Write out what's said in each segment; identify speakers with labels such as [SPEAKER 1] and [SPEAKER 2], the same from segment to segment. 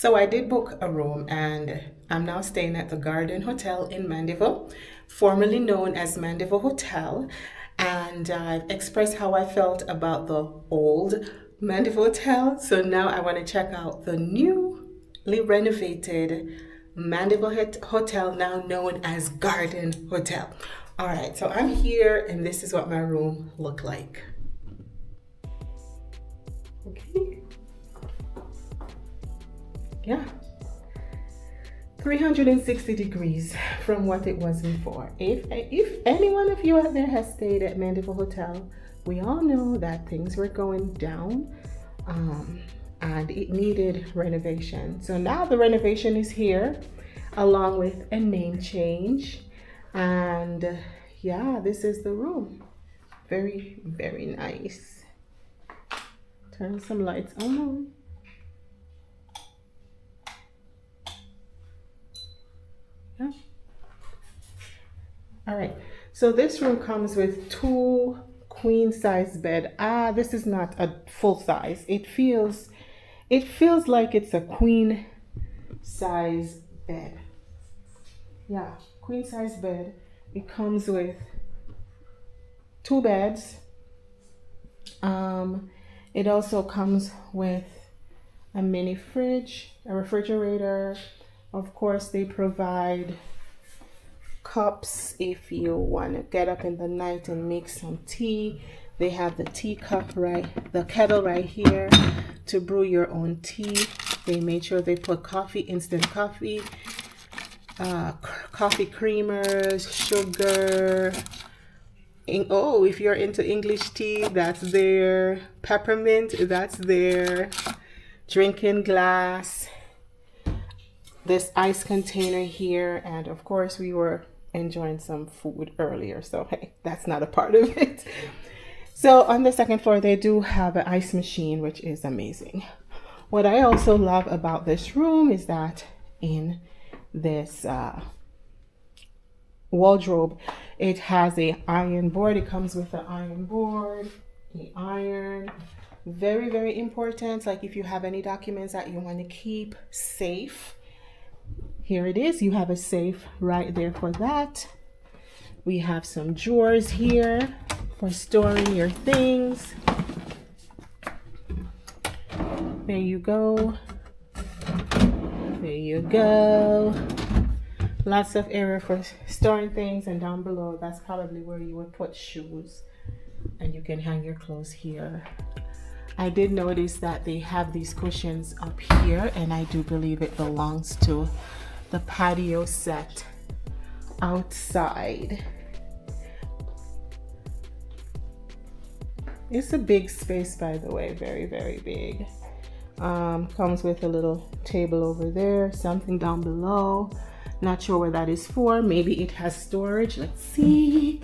[SPEAKER 1] So I did book a room and I'm now staying at the Garden Hotel in Mandeville, formerly known as Mandeville Hotel. And I've expressed how I felt about the old Mandeville Hotel. So now I want to check out the newly renovated Mandeville Hotel, now known as Garden Hotel. All right, so I'm here and this is what my room looked like. Okay. Yeah. 360 degrees from what it was before. If any one of you out there has stayed at Mandeville Hotel, we all know that things were going down and it needed renovation. So now the renovation is here along with a name change. And yeah, this is the room. Very, very nice. Turn some lights on. Yeah. All right, so this room comes with 2 queen size bed. This is not a full size. It feels like it's a queen size bed. Yeah, queen size bed. It comes with 2 beds. It also comes with a mini fridge, a refrigerator. Of course, they provide cups if you want to get up in the night and make some tea. They have the teacup the kettle right here to brew your own tea. They made sure they put coffee, instant coffee, coffee creamers, sugar. If you're into English tea, that's there. Peppermint, that's there. Drinking glass. This ice container here, and of course we were enjoying some food earlier, so hey, that's not a part of it. So on the second floor they do have an ice machine, which is amazing. What I also love about this room is that in this wardrobe, it has a iron board. It comes with an iron board, the iron. Very, very important. Like if you have any documents that you want to keep safe, here it is. You have a safe right there for that. We have some drawers here for storing your things. There you go. There you go. Lots of area for storing things, and down below, that's probably where you would put shoes. And you can hang your clothes here. I did notice that they have these cushions up here, and I do believe it belongs to the patio set outside. It's a big space, by the way, very, very big. Comes with a little table over there, something down below. Not sure what that is for. Maybe it has storage. Let's see.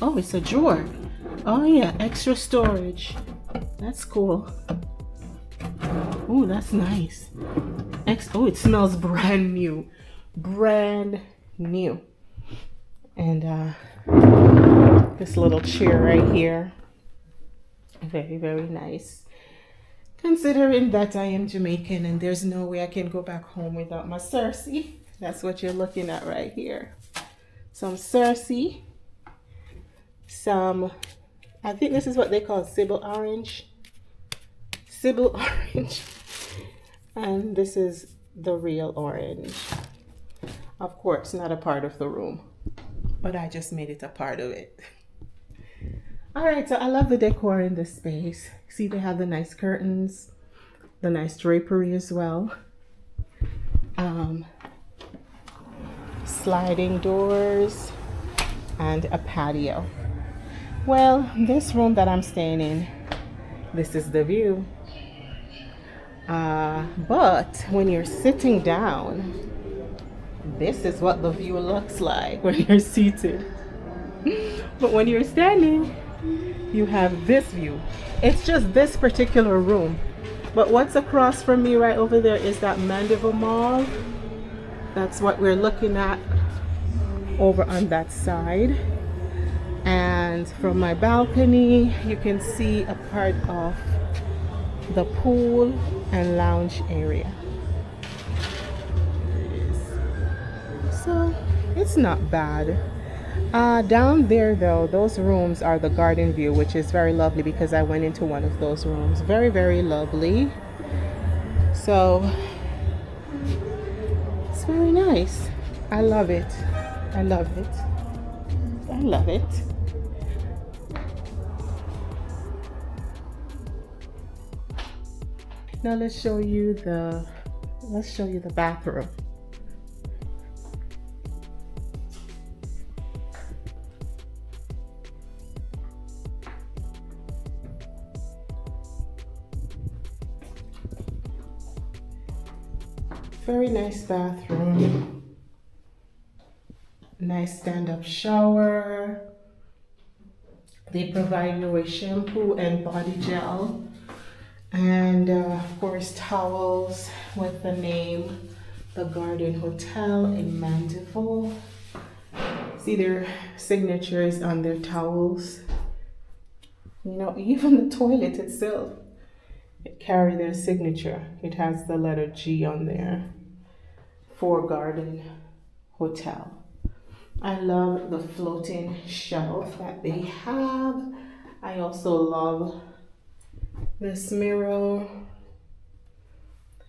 [SPEAKER 1] Oh, it's a drawer. Oh yeah, extra storage. That's cool. Oh, that's nice. Oh, it smells brand new. Brand new. And this little chair right here. Very, very nice. Considering that I am Jamaican and there's no way I can go back home without my Cersei. That's what you're looking at right here. Some Cersei. Some, I think this is what they call Sybil orange. Sybil orange. And this is the real orange. Of course, not a part of the room, but I just made it a part of it. All right, so I love the decor in this space. See, they have the nice curtains, the nice drapery as well. Sliding doors and a patio. Well, this room that I'm staying in, this is the view. But when you're sitting down, this is what the view looks like when you're seated. But when you're standing, you have this view. It's just this particular room. But what's across from me right over there is that Mandeville Mall. That's what we're looking at over on that side. And from my balcony, you can see a part of the pool and lounge area. There it is. So it's not bad. Down there though, those rooms are the garden view, which is very lovely because I went into one of those rooms. Very, very lovely. So it's very nice. I love it. I love it. I love it. Now let's show you the bathroom. Very nice bathroom. Nice stand-up shower. They provide you with shampoo and body gel. And of course towels with the name The Garden Hotel in Mandeville. See their signatures on their towels. You know, even the toilet itself, it carries their signature. It has the letter G on there for Garden Hotel. I love the floating shelf that they have. I also love this mirror.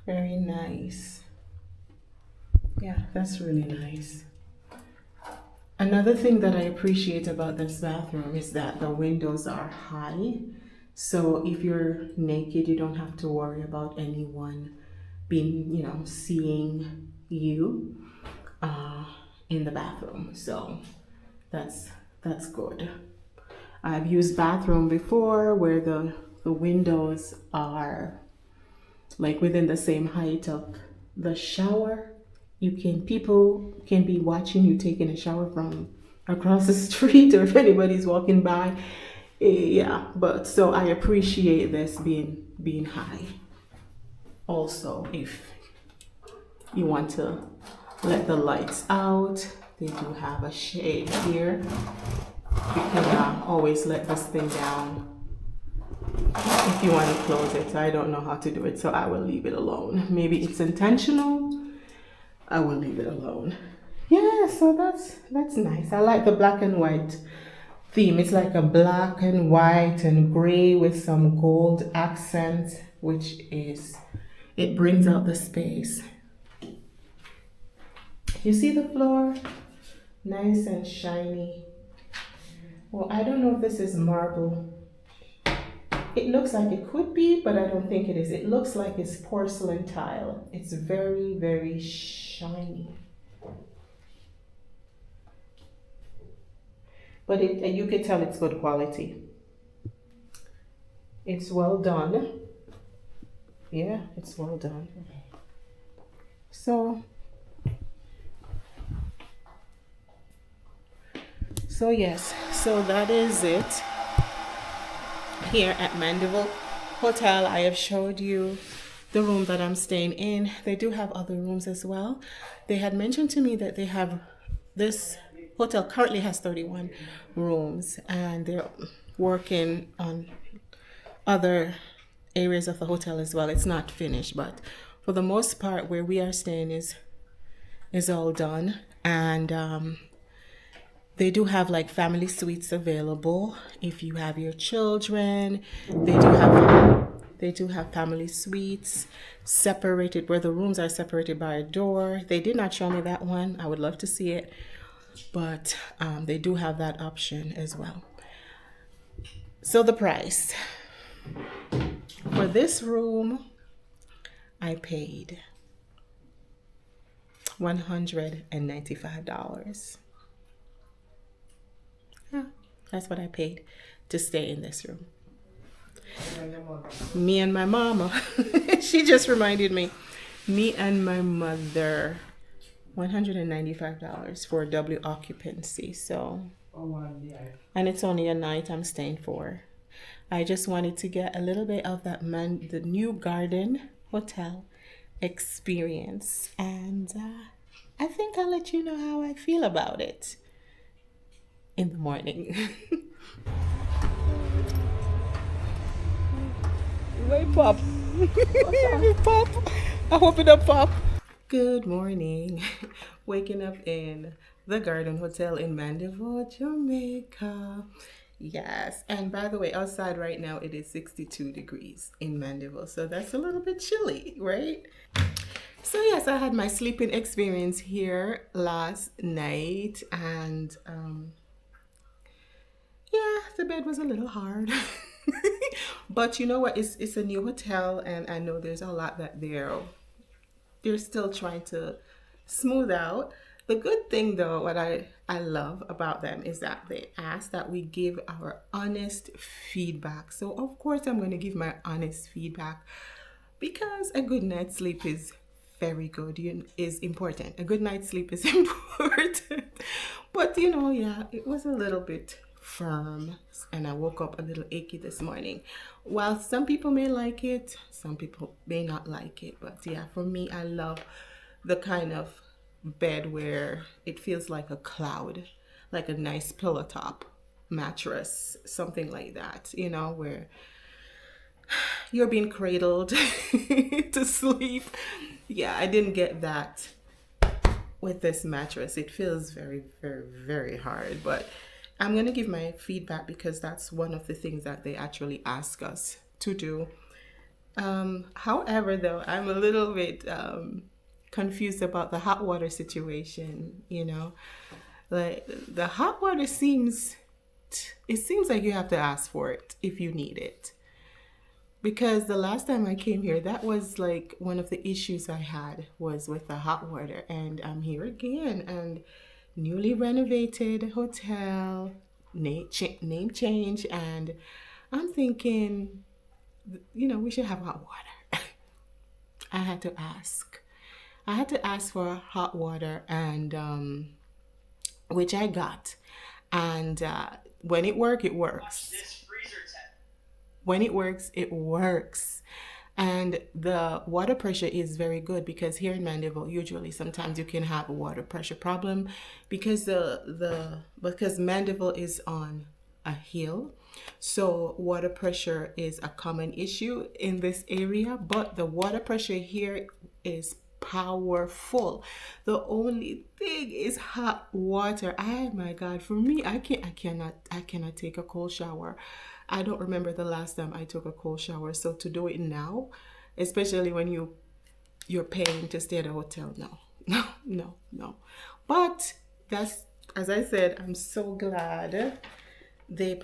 [SPEAKER 1] Very nice. Yeah, that's really nice. Another thing that I appreciate about this bathroom is that the windows are high. So if you're naked, you don't have to worry about anyone being, you know, seeing you in the bathroom. So that's good. I've used bathroom before where the windows are like within the same height of the shower. People can be watching you taking a shower from across the street, or if anybody's walking by. Yeah, but so I appreciate this being high. Also, if you want to let the lights out, they do have a shade here. You can always let this thing down if you want to close it. I don't know how to do it, so I will leave it alone. Maybe it's intentional. I will leave it alone. Yeah, so that's nice. I like the black and white theme. It's like a black and white and gray with some gold accent, which is, it brings out the space. You see the floor? Nice and shiny. Well, I don't know if this is marble. It looks like it could be, but I don't think it is. It looks like it's porcelain tile. It's very, very shiny. But you could tell it's good quality. It's well done. Yeah, it's well done. So yes, so that is it. Here at Mandeville Hotel, I have showed you the room that I'm staying in. They do have other rooms as well. They had mentioned to me that they have, this hotel currently has 31 rooms, and they're working on other areas of the hotel as well. It's not finished, but for the most part, where we are staying is all done. And they do have like family suites available if you have your children. They do have family suites separated, where the rooms are separated by a door. They did not show me that one. I would love to see it, but they do have that option as well. So the price for this room, I paid $195. Yeah, that's what I paid to stay in this room. Me and my mama. She just reminded me. Me and my mother. $195 for double occupancy. So, and it's only a night I'm staying for. I just wanted to get a little bit of that the new Garden Hotel experience, and I think I'll let you know how I feel about it in the morning. Wait, pop. Pop. I hope it don't pop. Good morning. Waking up in the Garden Hotel in Mandeville, Jamaica. Yes, and by the way, outside right now it is 62 degrees in Mandeville, so that's a little bit chilly, right? So yes, I had my sleeping experience here last night, and yeah, the bed was a little hard. But you know what? It's a new hotel, and I know there's a lot that they're still trying to smooth out. The good thing though, what I love about them is that they ask that we give our honest feedback. So of course I'm going to give my honest feedback because a good night's sleep is very good, is important. A good night's sleep is important. But you know, yeah, it was a little bit firm and I woke up a little achy this morning. While some people may like it, some people may not like it. But yeah, for me, I love the kind of bed where it feels like a cloud, like a nice pillow top mattress, something like that, you know, where you're being cradled to sleep. Yeah, I didn't get that with this mattress. It feels very, very, very hard, but I'm going to give my feedback because that's one of the things that they actually ask us to do. However, though, I'm a little bit confused about the hot water situation, you know. Like the hot water seems like you have to ask for it if you need it. Because the last time I came here, that was like one of the issues I had was with the hot water. And I'm here again, and newly renovated hotel, name change. And I'm thinking, you know, we should have hot water. I had to ask. I had to ask for hot water, and which I got. And when it works, it works. When it works, it works. And the water pressure is very good because here in Mandeville, usually sometimes you can have a water pressure problem because because Mandeville is on a hill. So water pressure is a common issue in this area, but the water pressure here is powerful. The only thing is hot water. Oh my God, for me, I cannot take a cold shower. I don't remember the last time I took a cold shower. So to do it now, especially when you're paying to stay at a hotel, no. But that's, as I said, I'm so glad they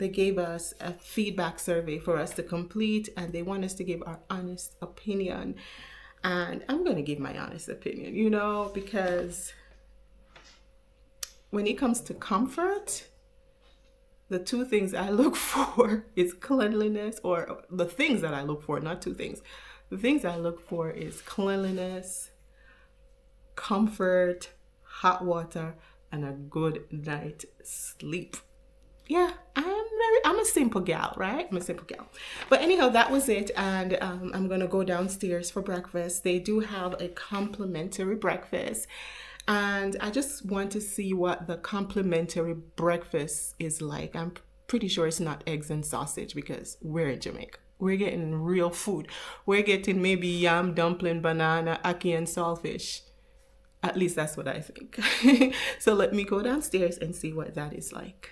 [SPEAKER 1] gave us a feedback survey for us to complete, and they want us to give our honest opinion. And I'm going to give my honest opinion, you know, because when it comes to comfort, the two things I look for is cleanliness, or the things that I look for, not two things. The things I look for is cleanliness, comfort, hot water, and a good night's sleep. Yeah, I'm a simple gal, right? I'm a simple gal. But anyhow, that was it. And I'm going to go downstairs for breakfast. They do have a complimentary breakfast. And I just want to see what the complimentary breakfast is like. I'm pretty sure it's not eggs and sausage because we're in Jamaica. We're getting real food. We're getting maybe yam, dumpling, banana, ackee, and saltfish. At least that's what I think. So let me go downstairs and see what that is like.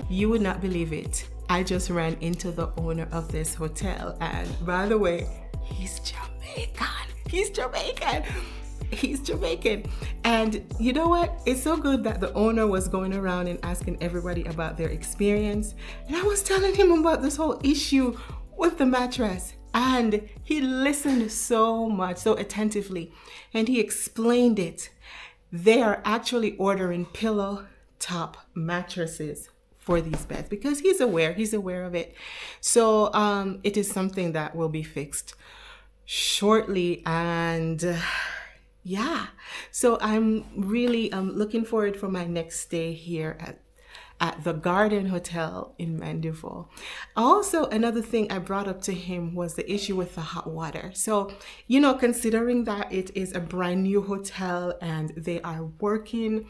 [SPEAKER 1] You would not believe it. I just ran into the owner of this hotel, and by the way, he's Jamaican. He's Jamaican. And you know what? It's so good that the owner was going around and asking everybody about their experience. And I was telling him about this whole issue with the mattress. And he listened so much, so attentively, and he explained it. They are actually ordering pillow top mattresses for these beds because he's aware of it. So it is something that will be fixed shortly. And yeah, so I'm really looking forward for my next stay here at the Garden Hotel in Mandeville. Also, another thing I brought up to him was the issue with the hot water. So, you know, considering that it is a brand new hotel and they are working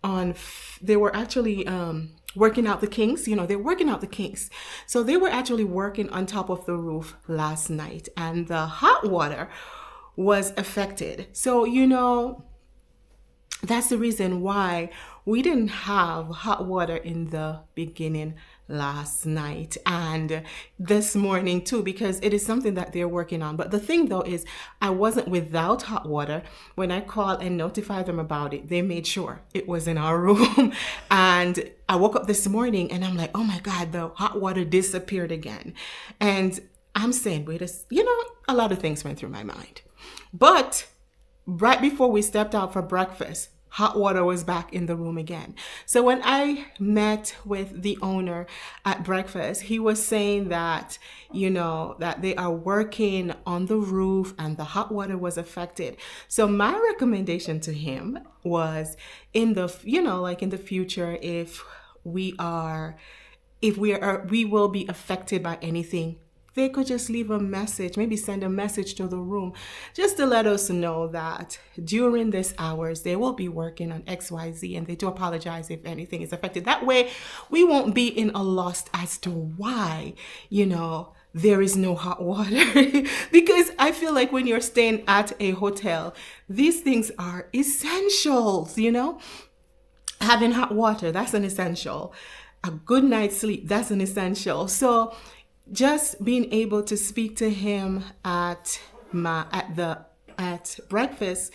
[SPEAKER 1] on, they were actually working out the kinks, you know, they're working out the kinks. So they were actually working on top of the roof last night and the hot water was affected. So, you know, that's the reason why we didn't have hot water in the beginning last night and this morning too, because it is something that they're working on. But the thing though is I wasn't without hot water. When I called and notified them about it, they made sure it was in our room. And I woke up this morning and I'm like, oh my God, the hot water disappeared again. And I'm saying, wait, you know, a lot of things went through my mind. But right before we stepped out for breakfast, hot water was back in the room again. So when I met with the owner at breakfast, he was saying that, you know, that they are working on the roof and the hot water was affected. So my recommendation to him was in the, you know, like in the future, if we will be affected by anything, they could just leave a message, maybe send a message to the room just to let us know that during these hours, they will be working on XYZ and they do apologize if anything is affected. That way we won't be in a loss as to why, you know, there is no hot water. Because I feel like when you're staying at a hotel, these things are essentials, you know? Having hot water, that's an essential. A good night's sleep, that's an essential. So just being able to speak to him at breakfast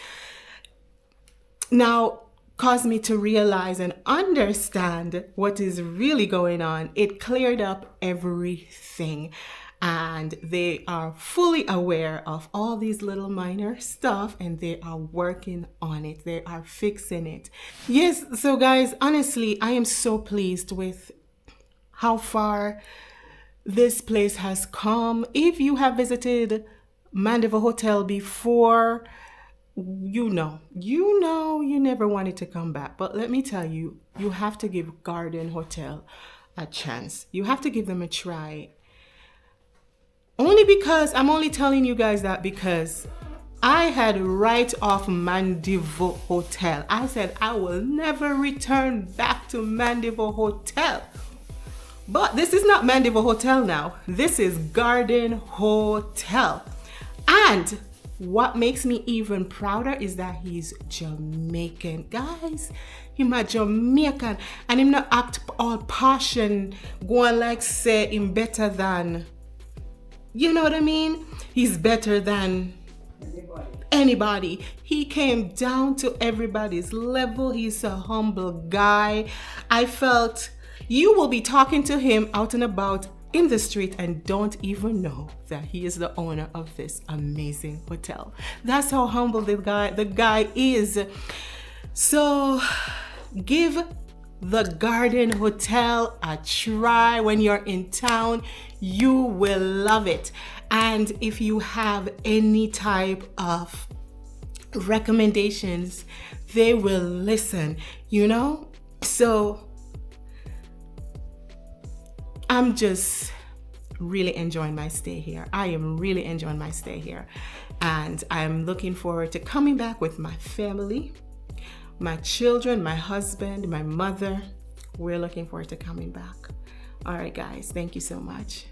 [SPEAKER 1] now caused me to realize and understand what is really going on. It cleared up everything. And they are fully aware of all these little minor stuff and they are working on it. They are fixing it. Yes, so guys, honestly, I am so pleased with how far this place has come. If you have visited Mandeville Hotel before, you know you never wanted to come back. But let me tell you, you have to give Garden Hotel a chance. You have to give them a try. Only because, I'm only telling you guys that because I had write off Mandeville Hotel. I said I will never return back to Mandeville Hotel. But this is not Mandeville Hotel now. This is Garden Hotel. And what makes me even prouder is that he's Jamaican. Guys, he's a Jamaican. And him not act all posh and going like say him better than, you know what I mean? He's better than anybody. He came down to everybody's level. He's a humble guy. I felt you will be talking to him out and about in the street and don't even know that he is the owner of this amazing hotel. That's how humble the guy is. So give the Garden Hotel a try when you're in town. You will love it. And if you have any type of recommendations, they will listen, you know? So I'm just really enjoying my stay here. I am really enjoying my stay here. And I'm looking forward to coming back with my family, my children, my husband, my mother. We're looking forward to coming back. All right, guys, thank you so much.